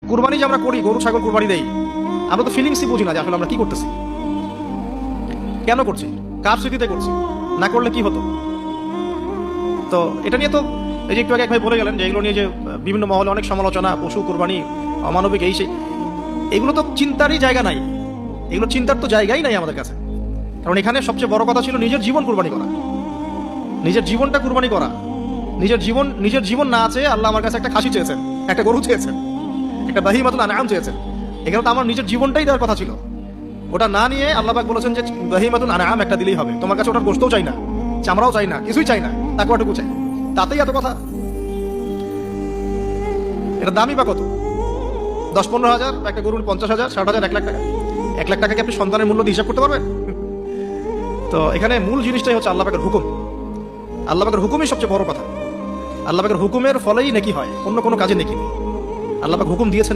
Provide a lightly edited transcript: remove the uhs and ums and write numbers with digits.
কুরবানি যে আমরা করি, গরু ছাগল কুরবানি দেই, আমরা তো ফিলিংসই বুঝি না যে আসলে আমরা কি করতেছি, কেন করছি, কার স্মৃতিতে করছি, না করলে কি হতো। তো এটা নিয়ে তো এই যে একটু আগে এক ভাই বলে গেলেন যে এগুলো নিয়ে যে বিভিন্ন মহলে অনেক সমালোচনা, পশু কুরবানি অমানবিক, এই সেই, এগুলো তো চিন্তারই জায়গা নাই, এগুলো চিন্তার তো জায়গাই নাই আমাদের কাছে। কারণ এখানে সবচেয়ে বড় কথা ছিল নিজের জীবন কুরবানি করা, নিজের জীবনটা কুরবানি করা। নিজের জীবন না আছে, আল্লাহ আমার কাছে একটা খাসি চেয়েছেন, একটা গরু চেয়েছেন, একটা বাহিমাতুল আনআম চেয়েছেন। এখানে তো আমার নিজের জীবনটাই দেওয়ার কথা ছিল। ওটা না নিয়ে আল্লাহ পাক বলেছেন যে বাহিমাতুল আনআম একটা দিলেই হবে, তোমার কাছে ওটার গোশতও চাই না, চামড়াও চাই না, কিছুই চাই না, তাকওয়াটুকু চাই, তাতেই এত কথা। এটা দামই বা কত? 10-15 হাজার, একটা গরুর 50,000, 60,000, 1 লাখ টাকা। 1 লাখ টাকাকে আপনি সন্তানের মূল্য দিয়ে হিসাব করতে পারবেন? তো এখানে মূল জিনিসটাই হচ্ছে আল্লাহ পাকের হুকুম। আল্লাহ পাকের হুকুমই সবচেয়ে বড় কথা। আল্লাহ পাকের হুকুমের ফলেই নেকি হয়, অন্য কোনো কাজে নেকি নেই। আল্লাহ পাক হুকুম দিয়েছেন।